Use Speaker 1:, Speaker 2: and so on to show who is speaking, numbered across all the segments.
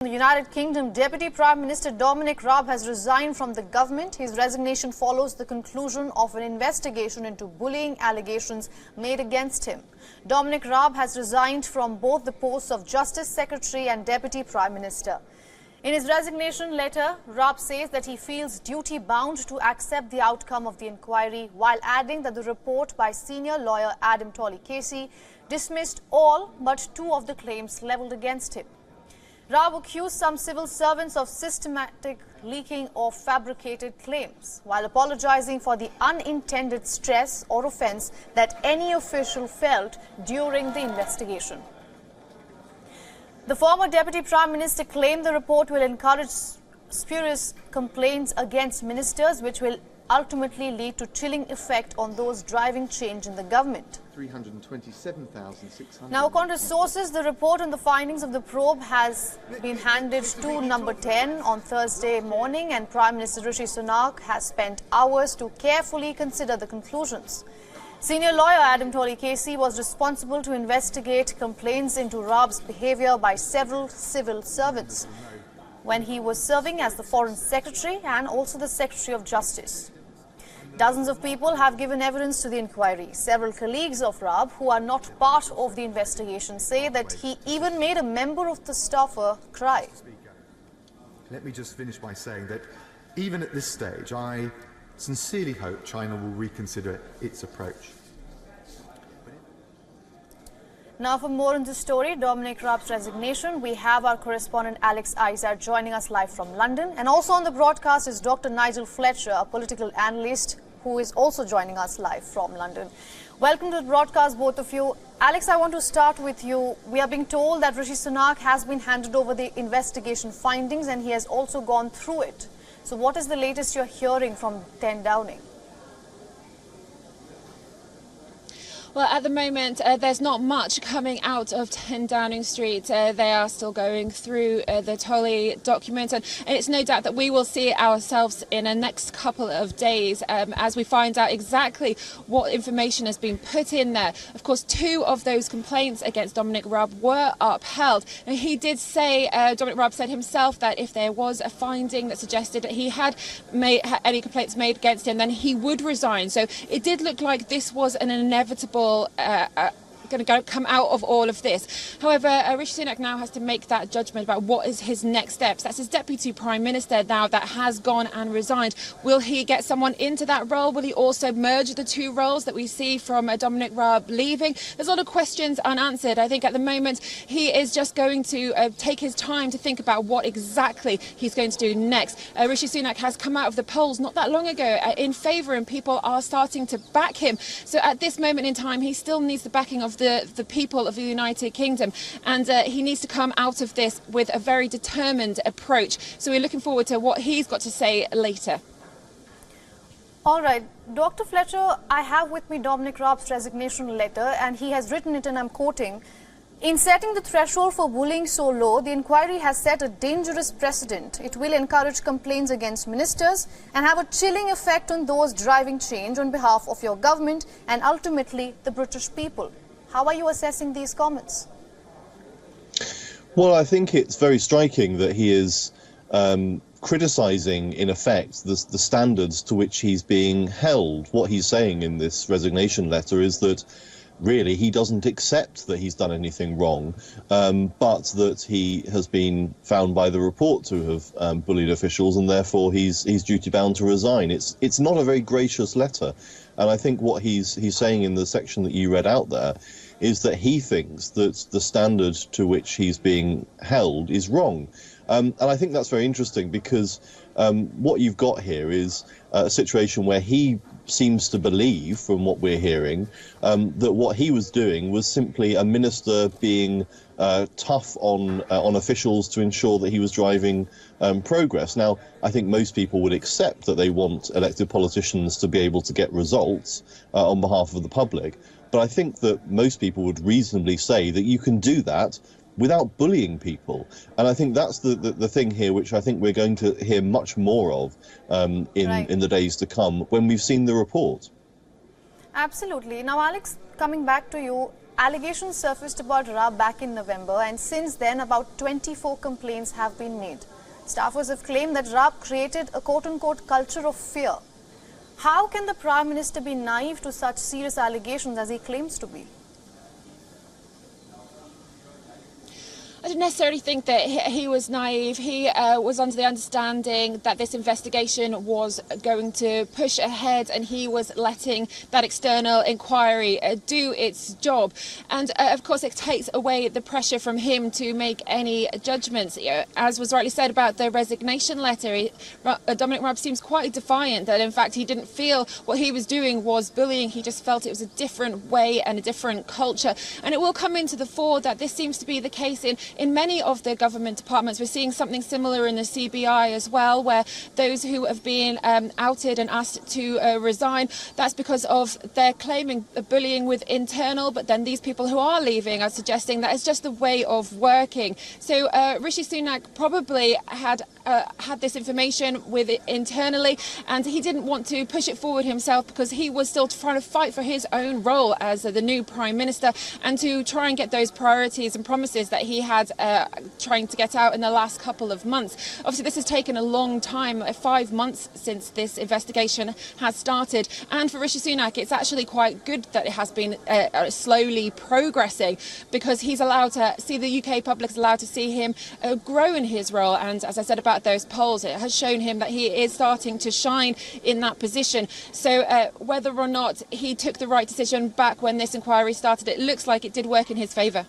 Speaker 1: The United Kingdom Deputy Prime Minister Dominic Raab has resigned from the government. His resignation follows the conclusion of an investigation into bullying allegations made against him. Dominic Raab has resigned from both the posts of Justice Secretary and Deputy Prime Minister. In his resignation letter, Raab says that he feels duty-bound to accept the outcome of the inquiry, while adding that the report by senior lawyer Adam Tolley-Casey dismissed all but two of the claims levelled against him. Raab accused some civil servants of systematic leaking of fabricated claims, while apologizing for the unintended stress or offence that any official felt during the investigation. The former Deputy Prime Minister claimed the report will encourage spurious complaints against ministers, which will ultimately lead to chilling effect on those driving change in the government.
Speaker 2: 327,600.
Speaker 1: Now, according to sources, the report on the findings of the probe has been handed to Number 10 on Thursday morning, and Prime Minister Rishi Sunak has spent hours to carefully consider the conclusions. Senior lawyer Adam Tolley-Casey was responsible to investigate complaints into Raab's behaviour by several civil servants when he was serving as the Foreign Secretary and also the Secretary of Justice. Dozens of people have given evidence to the inquiry. Several colleagues of Raab, who are not part of the investigation, say that he even made a member of the staffer cry.
Speaker 2: Let me just finish by saying that even at this stage, I sincerely hope China will reconsider its approach.
Speaker 1: Now, for more on this story, Dominic Raab's resignation, we have our correspondent Alex Isaac joining us live from London. And also on the broadcast is Dr. Nigel Fletcher, a political analyst, who is also joining us live from London. Welcome to the broadcast, both of you. Alex, I want to start with you. We are being told that Rishi Sunak has been handed over the investigation findings and he has also gone through it. So what is the latest you're hearing from 10 Downing?
Speaker 3: Well, at the moment, there's not much coming out of 10 Downing Street. They are still going through the Tolley document, and it's no doubt that we will see ourselves in the next couple of days as we find out exactly what information has been put in there. Of course, two of those complaints against Dominic Raab were upheld. And he did say, Dominic Raab said himself, that if there was a finding that suggested that he had made any complaints made against him, then he would resign. So it did look like this was an inevitable going to come out of all of this. However, Rishi Sunak now has to make that judgment about what is his next steps. That's his Deputy Prime Minister now that has gone and resigned. Will he get someone into that role? Will he also merge the two roles that we see from Dominic Raab leaving? There's a lot of questions unanswered. I think at the moment he is just going to take his time to think about what exactly he's going to do next. Rishi Sunak has come out of the polls not that long ago in favour, and people are starting to back him. So at this moment in time, he still needs the backing of the people of the United Kingdom, and he needs to come out of this with a very determined approach. So we're looking forward to what he's got to say later.
Speaker 1: All right, Dr. Fletcher, I have with me Dominic Raab's resignation letter, and he has written it, and I'm quoting, "In setting the threshold for bullying so low, the inquiry has set a dangerous precedent. It will encourage complaints against ministers and have a chilling effect on those driving change on behalf of your government and ultimately the British people." How are you assessing these comments?
Speaker 4: Well, I think it's very striking that he is criticising, in effect, the standards to which he's being held. What he's saying in this resignation letter is that really he doesn't accept that he's done anything wrong, but that he has been found by the report to have bullied officials, and therefore he's duty-bound to resign. It's not a very gracious letter. And I think what he's saying in the section that you read out there is that he thinks that the standard to which he's being held is wrong. And I think that's very interesting, because what you've got here is a situation where he seems to believe, from what we're hearing, that what he was doing was simply a minister being tough on officials to ensure that he was driving progress. Now, I think most people would accept that they want elected politicians to be able to get results on behalf of the public. But I think that most people would reasonably say that you can do that without bullying people. And I think that's the thing here, which I think we're going to hear much more of in the days to come when we've seen the report.
Speaker 1: Absolutely. Now, Alex, coming back to you, Allegations surfaced about Raab back in November, and since then about 24 complaints have been made. Staffers have claimed that Raab created a quote-unquote culture of fear. How can the Prime Minister be naive to such serious allegations as he claims to be?
Speaker 3: I don't necessarily think that he was naive. He was under the understanding that this investigation was going to push ahead, and he was letting that external inquiry do its job. And of course, it takes away the pressure from him to make any judgments. As was rightly said about the resignation letter, Dominic Raab seems quite defiant that in fact he didn't feel what he was doing was bullying. He just felt it was a different way and a different culture. And it will come into the fore that this seems to be the case in many of the government departments. We're seeing something similar in the CBI as well, where those who have been outed and asked to resign, that's because of their claiming bullying with internal, but then these people who are leaving are suggesting that it's just the way of working. So Rishi Sunak probably had this information with it internally, and he didn't want to push it forward himself because he was still trying to fight for his own role as the new Prime Minister and to try and get those priorities and promises that he had trying to get out in the last couple of months. Obviously, this has taken a long time, 5 months since this investigation has started. And for Rishi Sunak, it's actually quite good that it has been slowly progressing, because he's allowed to see, the UK public is allowed to see him grow in his role. And as I said about those polls, it has shown him that he is starting to shine in that position. So whether or not he took the right decision back when this inquiry started, it looks like it did work in his favour.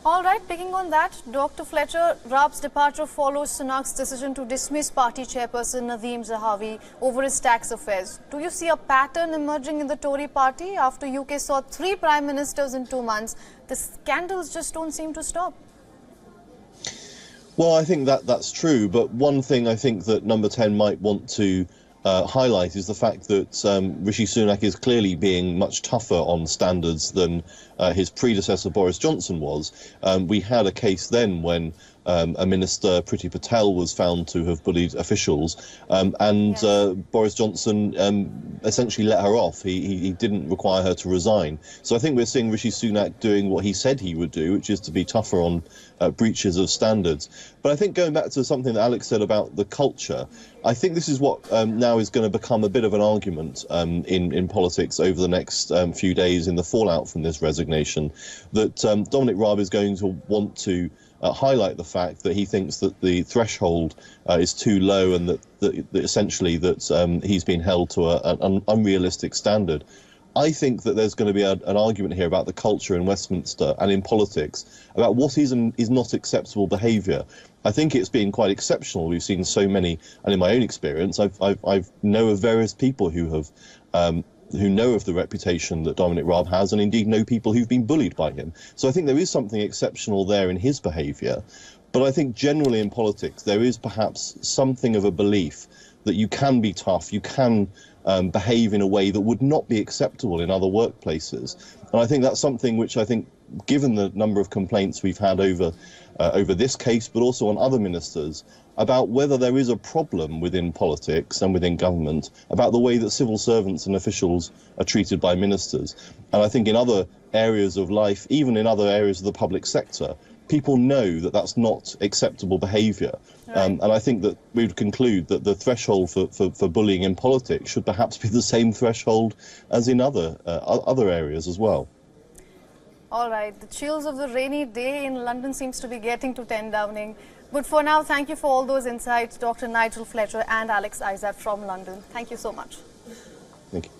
Speaker 1: All right, picking on that, Dr. Fletcher, Raab's departure follows Sunak's decision to dismiss party chairperson Nadeem Zahawi over his tax affairs. Do you see a pattern emerging in the Tory party? After UK saw 3 prime ministers in 2 months, the scandals just don't seem to stop.
Speaker 4: Well, I think that's true, but one thing I think that Number 10 might want to highlight is the fact that Rishi Sunak is clearly being much tougher on standards than his predecessor Boris Johnson was. We had a case then when a minister, Priti Patel, was found to have bullied officials, and Boris Johnson essentially let her off. He didn't require her to resign. So I think we're seeing Rishi Sunak doing what he said he would do, which is to be tougher on breaches of standards. But I think going back to something that Alex said about the culture, I think this is what now is going to become a bit of an argument in politics over the next few days in the fallout from this resignation, that Dominic Raab is going to want to highlight the fact that he thinks that the threshold is too low, and that essentially that he's been held to an unrealistic standard. I think that there's going to be an argument here about the culture in Westminster and in politics about what is and is not acceptable behaviour. I think it's been quite exceptional. We've seen so many, and in my own experience, I know of various people who have who know of the reputation that Dominic Raab has, and indeed know people who've been bullied by him. So I think there is something exceptional there in his behaviour. But I think generally in politics there is perhaps something of a belief that you can be tough, you can behave in a way that would not be acceptable in other workplaces. And I think that's something which I think, given the number of complaints we've had over this case, but also on other ministers, about whether there is a problem within politics and within government about the way that civil servants and officials are treated by ministers. And I think in other areas of life, even in other areas of the public sector, people know that that's not acceptable behaviour. Right. And I think that we would conclude that the threshold for bullying in politics should perhaps be the same threshold as in other areas as well.
Speaker 1: All right, the chills of the rainy day in London seems to be getting to 10 Downing. But for now, thank you for all those insights, Dr. Nigel Fletcher and Alex Isaac from London. Thank you so much.
Speaker 4: Thank you.